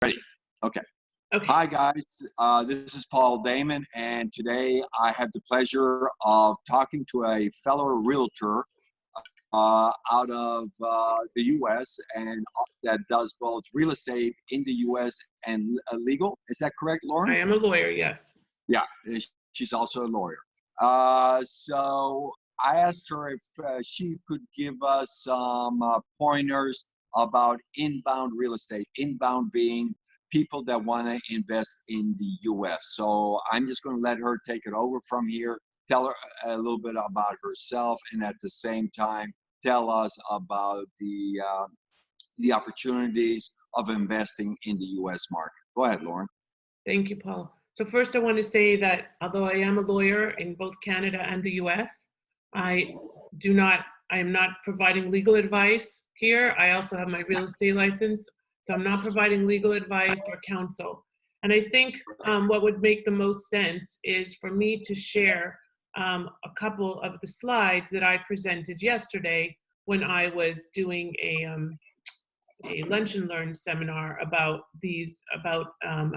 Ready? Okay. Okay. Hi, guys. This is Paul Damon, and today I have the pleasure of talking to a fellow realtor out of the U.S. and that does both real estate in the U.S. and legal. Is that correct, I Lauren? am a lawyer, yes. Yeah, she's also a lawyer. So I asked her if she could give us some pointers about inbound real estate, inbound being people that want to invest in the U.S. So I'm just going to let her take it over from here, tell her a little bit about herself, and at the same time, tell us about the opportunities of investing in the U.S. market. Go ahead, Lauren. Thank you, Paul. So first I want to say that although I am a lawyer in both Canada and the US, I am not providing legal advice here. I also have my real estate license, so I'm not providing legal advice or counsel. And I think what would make the most sense is for me to share a couple of the slides that I presented yesterday when I was doing a lunch and learn seminar about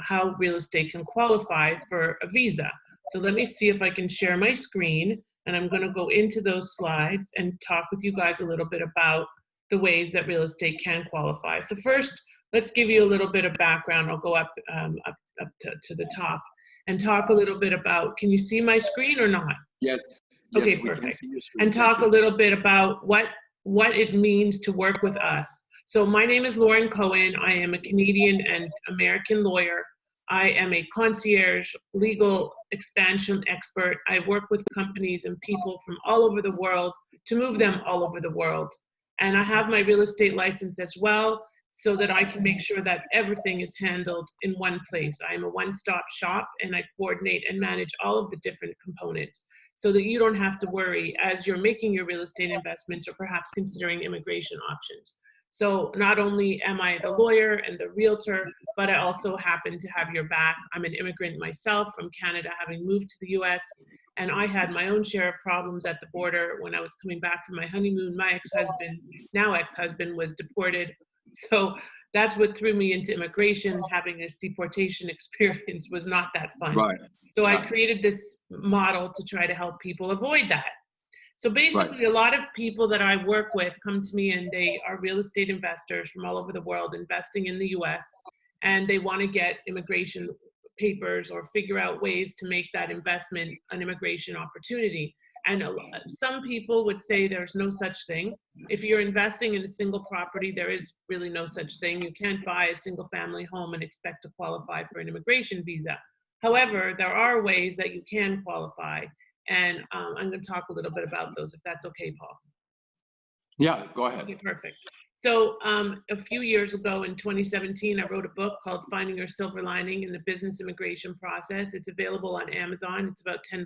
how real estate can qualify for a visa. So let me see if I can share my screen, and I'm going to go into those slides and talk with you guys a little bit about the ways that real estate can qualify. So first, let's give you a little bit of background. I'll go up to the top and talk a little bit about, can you see my screen or not? Yes. Okay, Yes, we perfect. can see your screen. And talk a little bit about what it means to work with us. So my name is Lauren Cohen. I am a Canadian and American lawyer. I am a concierge legal expansion expert. I work with companies and people from all over the world to move them all over the world. And I have my real estate license as well, so that I can make sure that everything is handled in one place. I am a one-stop shop, and I coordinate and manage all of the different components so that you don't have to worry as you're making your real estate investments or perhaps considering immigration options. So not only am I the lawyer and the realtor, but I also happen to have your back. I'm an immigrant myself from Canada, having moved to the US, and I had my own share of problems at the border when I was coming back from my honeymoon. My ex-husband, now ex-husband, was deported. So that's what threw me into immigration. Having this deportation experience was not that fun. Right. So I created this model to try to help people avoid that. So basically, a lot of people that I work with come to me and they are real estate investors from all over the world investing in the US, and they want to get immigration papers or figure out ways to make that investment an immigration opportunity. And some people would say there's no such thing. If you're investing in a single property, there is really no such thing. You can't buy a single family home and expect to qualify for an immigration visa. However, there are ways that you can qualify. And I'm going to talk a little bit about those, if that's okay, Paul. Yeah, go ahead. Okay, perfect. So a few years ago in 2017, I wrote a book called Finding Your Silver Lining in the Business Immigration Process. It's available on Amazon. It's about $10.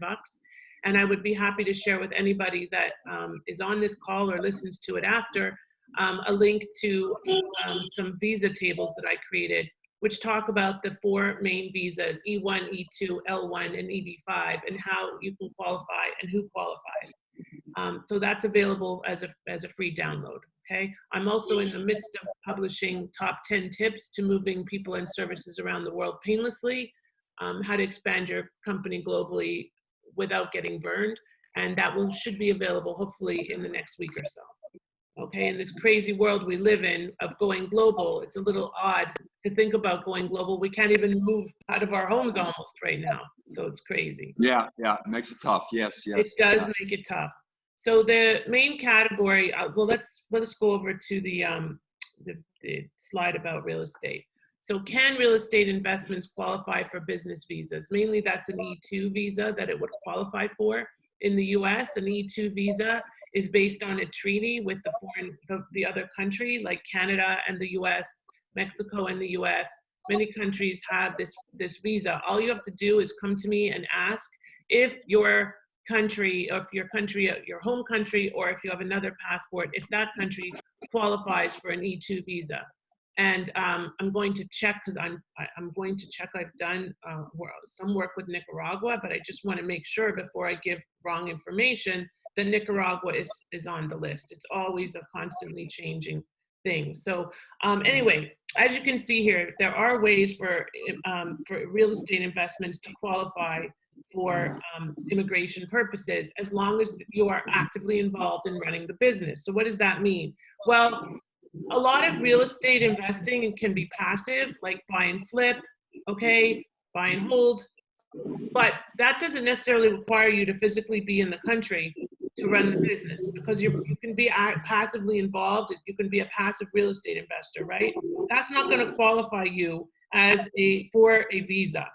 And I would be happy to share with anybody that is on this call or listens to it after a link to some visa tables that I created, which talk about the 4 main visas, E1, E2, L1, and EB5, and how you can qualify and who qualifies. So that's available as a free download, okay? I'm also in the midst of publishing top 10 tips to moving people and services around the world painlessly, how to expand your company globally without getting burned, and that should be available hopefully in the next week or so. Okay, in this crazy world we live in of going global, it's a little odd to think about going global. We can't even move out of our homes almost right now, so it's crazy. Yeah, it makes it tough. Yes. It does make it tough. So the main category, well, let's go over to the slide about real estate. So can real estate investments qualify for business visas? Mainly that's an E2 visa that it would qualify for in the US. An E2 visa is based on a treaty with the other country, like Canada and the US, Mexico and the US. Many countries have this visa. All you have to do is come to me and ask if your country, or if your home country, or if you have another passport, if that country qualifies for an E2 visa. And I'm going to check, because I'm going to check. I've done some work with Nicaragua, but I just want to make sure before I give wrong information that Nicaragua is on the list. It's always a constantly changing things. So anyway, as you can see here, there are ways for real estate investments to qualify for immigration purposes, as long as you are actively involved in running the business. So what does that mean? Well, a lot of real estate investing can be passive, like buy and flip, okay, buy and hold, but that doesn't necessarily require you to physically be in the country to run the business, because you can be passively involved. You can be a passive real estate investor, right? That's not going to qualify you as for a visa.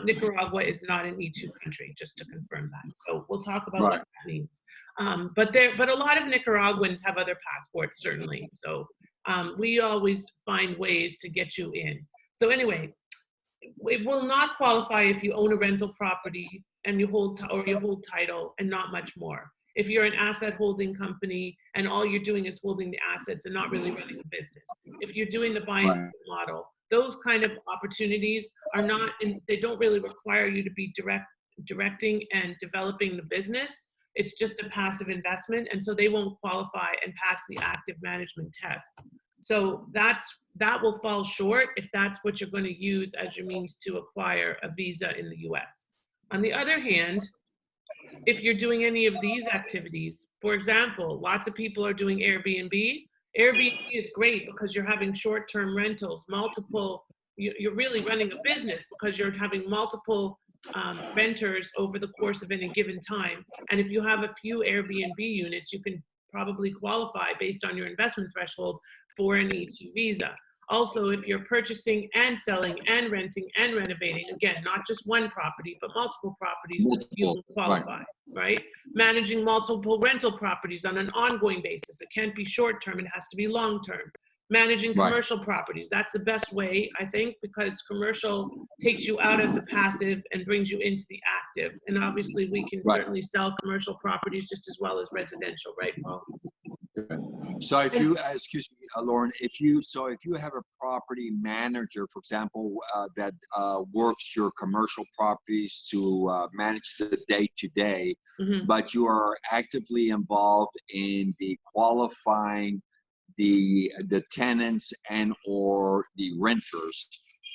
Nicaragua is not an E2 country, just to confirm that. So we'll talk about what that means. But a lot of Nicaraguans have other passports, certainly. So we always find ways to get you in. So anyway, it will not qualify if you own a rental property and you hold title and not much more. If you're an asset holding company and all you're doing is holding the assets and not really running a business. If you're doing the buy and flip model, those kind of opportunities are not, they don't really require you to be directing and developing the business. It's just a passive investment, and so they won't qualify and pass the active management test. So that will fall short if that's what you're going to use as your means to acquire a visa in the US. On the other hand, if you're doing any of these activities, for example, lots of people are doing Airbnb. Airbnb is great because you're having short-term rentals, you're really running a business because you're having multiple renters over the course of any given time. And if you have a few Airbnb units, you can probably qualify based on your investment threshold for an E2 visa. Also, if you're purchasing and selling and renting and renovating, again, not just one property, but multiple properties, you will qualify, right? Managing multiple rental properties on an ongoing basis. It can't be short-term, it has to be long-term. Managing commercial properties, that's the best way, I think, because commercial takes you out of the passive and brings you into the active. And obviously, we can certainly sell commercial properties just as well as residential, right, Paul? So if you, excuse me, Lauren, if you have a property manager, for example, that works your commercial properties to manage the day-to-day, but you are actively involved in the qualifying the tenants and or the renters,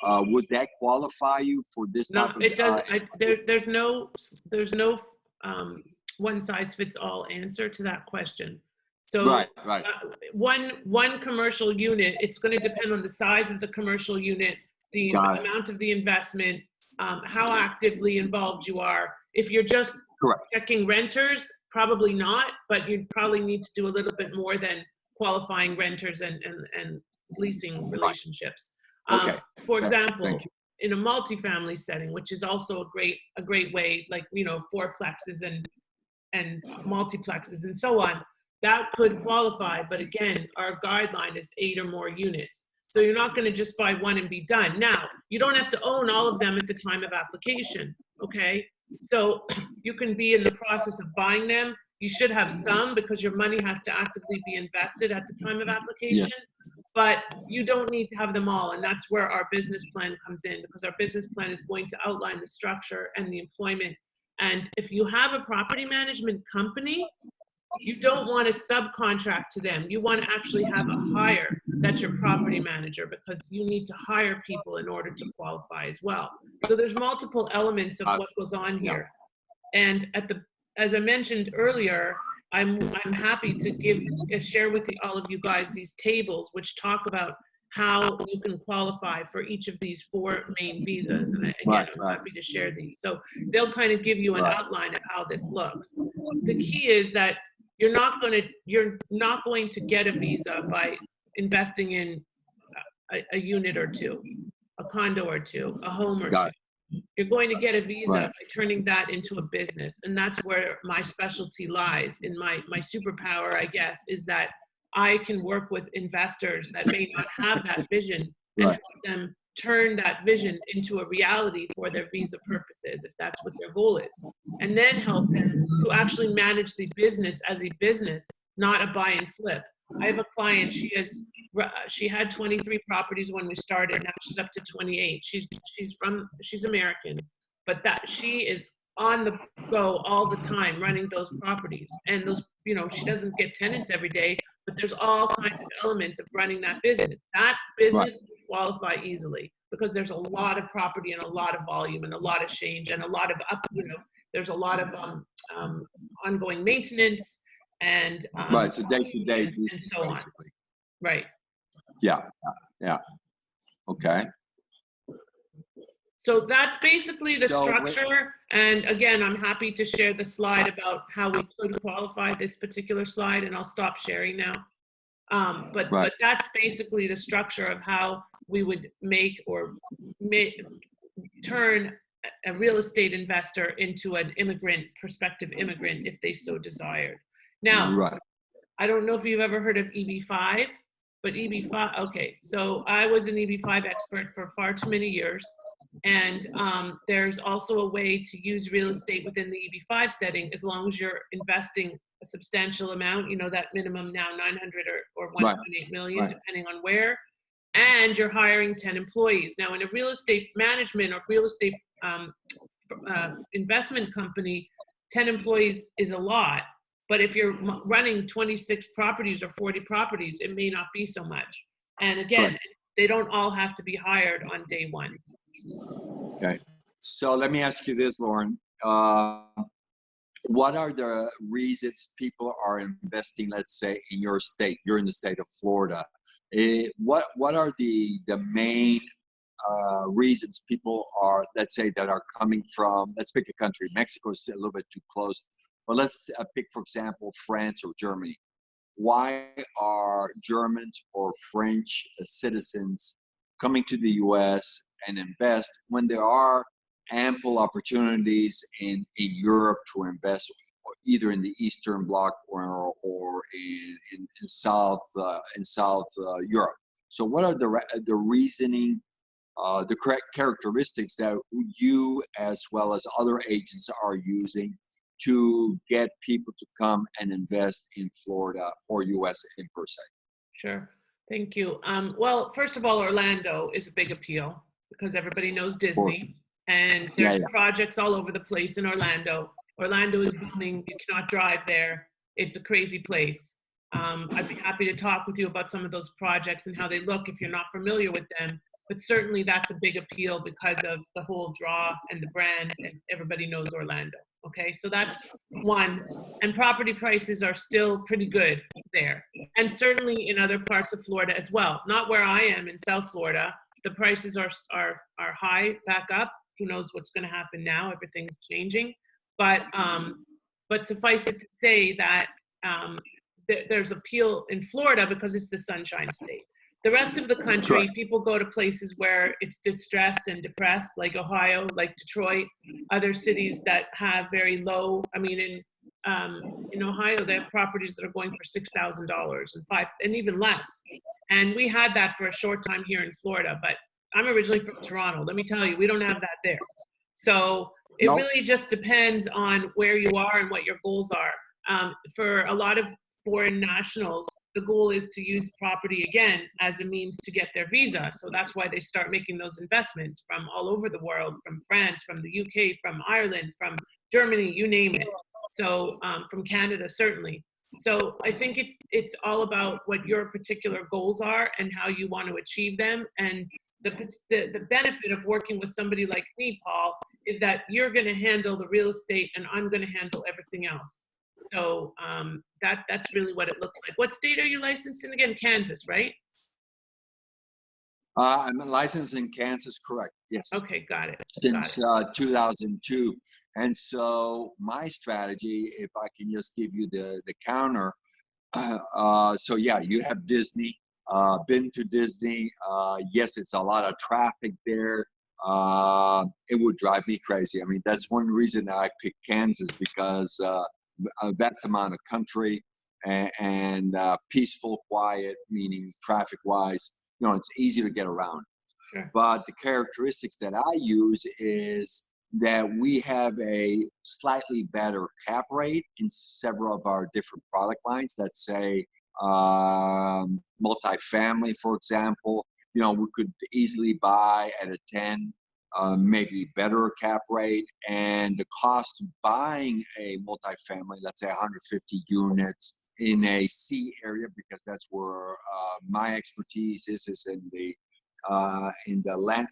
would that qualify you for this type of? No, it does. There's no one size fits all answer to that question. So one commercial unit, it's going to depend on the size of the commercial unit, the amount of the investment, how actively involved you are. If you're just checking renters, probably not, but you'd probably need to do a little bit more than qualifying renters and leasing relationships. For example, in a multifamily setting, which is also a great way, like, you know, fourplexes and multiplexes and so on, that could qualify. But again, our guideline is 8 or more units. So you're not going to just buy one and be done. Now, you don't have to own all of them at the time of application, okay? So you can be in the process of buying them. You should have some because your money has to actively be invested at the time of application, but you don't need to have them all. And that's where our business plan comes in, because our business plan is going to outline the structure and the employment. And if you have a property management company, you don't want to subcontract to them. You want to actually have a hire that's your property manager, because you need to hire people in order to qualify as well. So there's multiple elements of what goes on here. And as I mentioned earlier, I'm happy to share with all of you guys these tables which talk about how you can qualify for each of these 4 main visas. And again, I'm happy to share these. So they'll kind of give you an outline of how this looks. The key is that you're not going to get a visa by investing in a unit or 2, a condo or 2, a home or 2. You're going to get a visa by turning that into a business. And that's where my specialty lies. In my superpower, I guess, is that I can work with investors that may not have that vision and help them turn that vision into a reality for their visa purposes, if that's what their goal is. And then help them to actually manage the business as a business, not a buy and flip. I have a client, she had 23 properties when we started. Now she's up to 28. She's American, but that she is on the go all the time running those properties. And those, you know, she doesn't get tenants every day, but there's all kinds of elements of running that business. That Right. business can qualify easily because there's a lot of property and a lot of volume and a lot of change and a lot of there's a lot of um, ongoing maintenance and Right. So day-to-day and business, so on. basically. Right. Yeah. Yeah. Okay. So that's basically the So structure. And again, I'm happy to share the slide about how we could qualify this particular slide, and I'll stop sharing now. But right. that's basically the structure of how we would make or turn a real estate investor into an immigrant, prospective immigrant, if they so desired. Now, Right. I don't know if you've ever heard of EB5, but EB5, okay, so I was an EB5 expert for far too many years. And there's also a way to use real estate within the EB5 setting as long as you're investing a substantial amount, that minimum now 900 or 1.8 million, Right. depending on where, and you're hiring 10 employees. Now, in a real estate management or real estate investment company, 10 employees is a lot. But if you're running 26 properties or 40 properties, it may not be so much. And again, Right. they don't all have to be hired on day one. Okay. So let me ask you this, Lauren. What are the reasons people are investing, let's say, in your state? You're in the state of Florida. What are the main reasons people are, let's say, that are coming from, let's pick a country. Mexico is a little bit too close, but let's pick, for example, France or Germany. Why are Germans or French citizens coming to the US and invest when there are ample opportunities in Europe to invest, either in the Eastern Bloc or in South Europe? So what are the reasoning, the correct characteristics that you as well as other agents are using to get people to come and invest in Florida or US in per se? Sure. Thank you. Well, first of all, Orlando is a big appeal because everybody knows Of course. Disney, and Yeah, there's yeah. projects all over the place in Orlando. Orlando is booming. You cannot drive there. It's a crazy place. I'd be happy to talk with you about some of those projects and how they look if you're not familiar with them. But certainly that's a big appeal because of the whole draw and the brand, and everybody knows Orlando. Okay, so that's one. And property prices are still pretty good there. And certainly in other parts of Florida as well. Not where I am in South Florida. The prices are high back up. Who knows what's going to happen now? Everything's changing. But suffice it to say that there's appeal in Florida because it's the Sunshine State. The rest of the country, Correct. people go to places where it's distressed and depressed, like Ohio, like Detroit, other cities that have very low. I mean, in Ohio, they have properties that are going for $6,000 and even less. And we had that for a short time here in Florida, but I'm originally from Toronto. Let me tell you, we don't have that there. So it Nope. really just depends on where you are and what your goals are. For a lot of foreign nationals, the goal is to use property again as a means to get their visa. So that's why they start making those investments from all over the world, from France, from the UK, from Ireland, from Germany, you name it. So from Canada, certainly. So I think it's all about what your particular goals are and how you want to achieve them. And the benefit of working with somebody like me, Paul, is that you're going to handle the real estate and I'm going to handle everything else. So that's really what it looks like. What state are you licensed in again? Kansas, right? I'm licensed in Kansas, correct? Yes. Okay, got it. Since 2002. And so my strategy, if I can just give you the counter, so yeah, you have Disney, been to Disney. Yes, it's a lot of traffic there. It would drive me crazy. I mean, that's one reason I picked Kansas, because a vast amount of country and peaceful, quiet, meaning traffic-wise, it's easy to get around. Sure. But the characteristics that I use is that we have a slightly better cap rate in several of our different product lines. Let's say multifamily, for example. We could easily buy at a 10, maybe better cap rate, and the cost of buying a multifamily, let's say 150 units, in a C area because that's where my expertise is in the Latin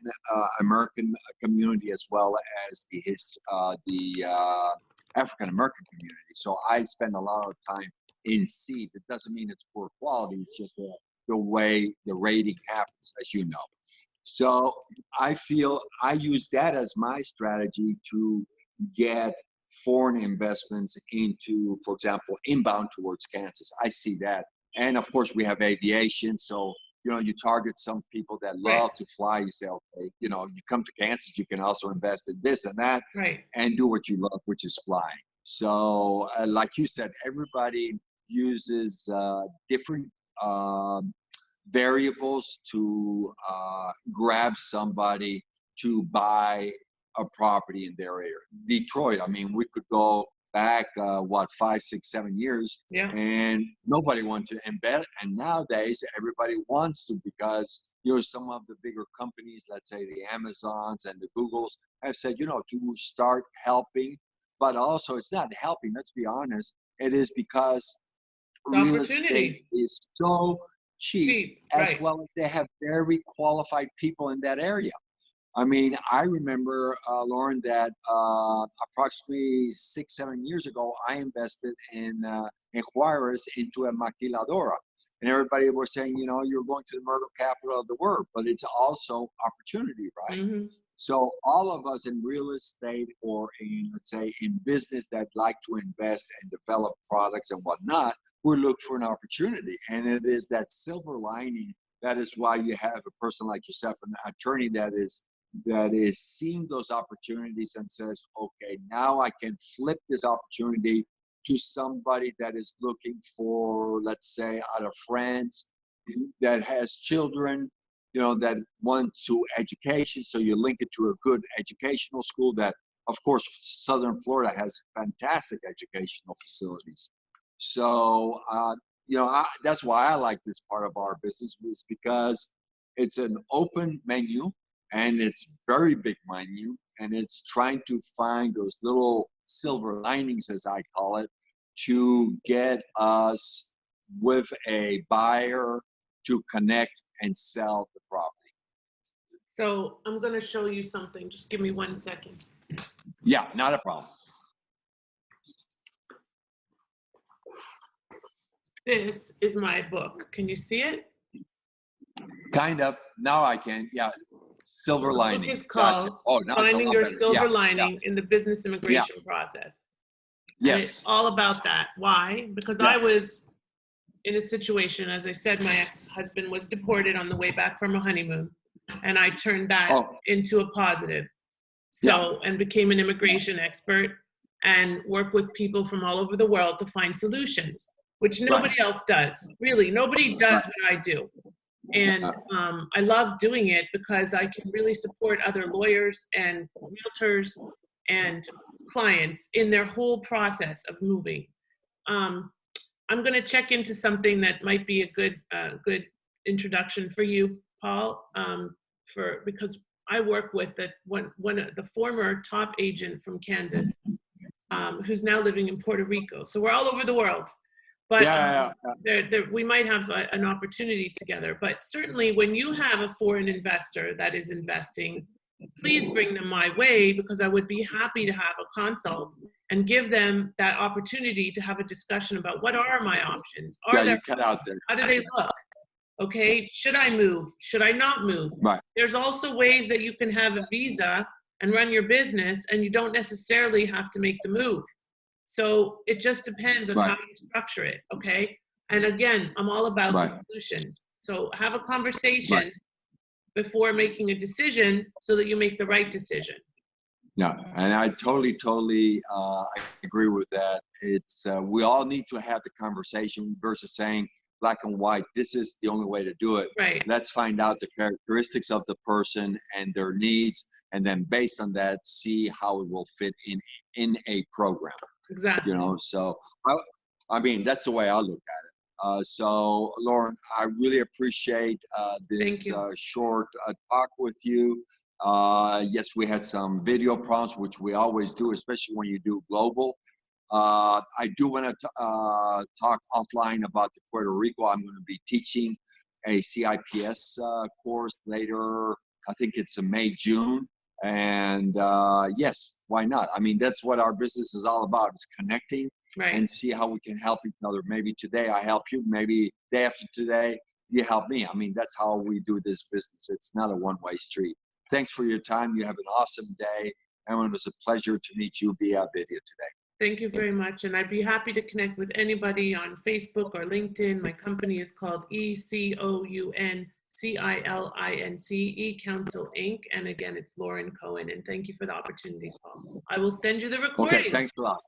American community as well as the African American community. So I spend a lot of time in C. That doesn't mean it's poor quality. It's just the way the rating happens, as you know. So I feel I use that as my strategy to get foreign investments into, for example, inbound towards Kansas. I see that. And of course, we have aviation. So, you target some people that love to fly. You say, okay, you come to Kansas, you can also invest in this and that and do what you love, which is flying. So like you said, everybody uses different variables to grab somebody to buy a property in their area. Detroit, I mean, we could go back, 5, 6, 7 years, and nobody wanted to invest. And nowadays, everybody wants to because, some of the bigger companies, let's say the Amazons and the Googles, have said, to start helping. But also, it's not helping, let's be honest. It is because real estate is so cheap, as well as they have very qualified people in that area. I mean, I remember, Lauren, that approximately 6, 7 years ago, I invested in Juarez into a maquiladora. And everybody was saying, you're going to the myrtle capital of the world, but it's also opportunity, right? Mm-hmm. So all of us in real estate or in, let's say, in business that like to invest and develop products and whatnot, we look for an opportunity. And it is that silver lining. That is why you have a person like yourself, an attorney that is seeing those opportunities and says, okay, now I can flip this opportunity to somebody that is looking for, let's say, out of France that has children, that want to education. So you link it to a good educational school that, of course, Southern Florida has fantastic educational facilities. So, that's why I like this part of our business, is because it's an open menu. And it's very big menu, and it's trying to find those little silver linings, as I call it, to get us with a buyer to connect and sell the property. So I'm going to show you something. Just give me 1 second. Yeah, not a problem. This is my book. Can you see it? Kind of. Now I can. Yeah. Silver lining. The book is called Finding Your Silver Lining in the Business Immigration Process. Yes. And it's all about that. Why? Because I was in a situation, as I said, my ex-husband was deported on the way back from a honeymoon, and I turned that into a positive. So, and became an immigration expert and work with people from all over the world to find solutions, which nobody else does. Really, nobody does what I do. And I love doing it because I can really support other lawyers and realtors and clients in their whole process of moving. I'm going to check into something that might be a good introduction for you, Paul, because I work with the former top agent from Kansas, who's now living in Puerto Rico. So we're all over the world. But we might have an opportunity together. But certainly when you have a foreign investor that is investing, please bring them my way, because I would be happy to have a consult and give them that opportunity to have a discussion about what are my options. How do they look? Okay, should I move? Should I not move? Right. There's also ways that you can have a visa and run your business, and you don't necessarily have to make the move. So it just depends on how you structure it, okay? And again, I'm all about the solutions. So have a conversation before making a decision so that you make the right decision. Yeah, and I totally I agree with that. It's we all need to have the conversation versus saying black and white, this is the only way to do it. Right. Let's find out the characteristics of the person and their needs, and then based on that, see how it will fit in a program. Exactly. So I mean, that's the way I look at it. So Lauren, I really appreciate this short talk with you. Yes, we had some video prompts, which we always do, especially when you do global. I do want to talk offline about the Puerto Rico. I'm going to be teaching a CIPS course later. I think it's in May, June. And yes, why not? I mean, that's what our business is all about, is connecting and see how we can help each other. Maybe today I help you, maybe day after today you help me. I mean, that's how we do this business. It's not a one-way street. Thanks for your time. You have an awesome day. And it was a pleasure to meet you via video today. Thank you very much. And I'd be happy to connect with anybody on Facebook or LinkedIn. My company is called ECOUNCILINC, eCouncil Inc. And again, it's Lauren Cohen. And thank you for the opportunity, Paul. I will send you the recording. Okay, thanks a lot.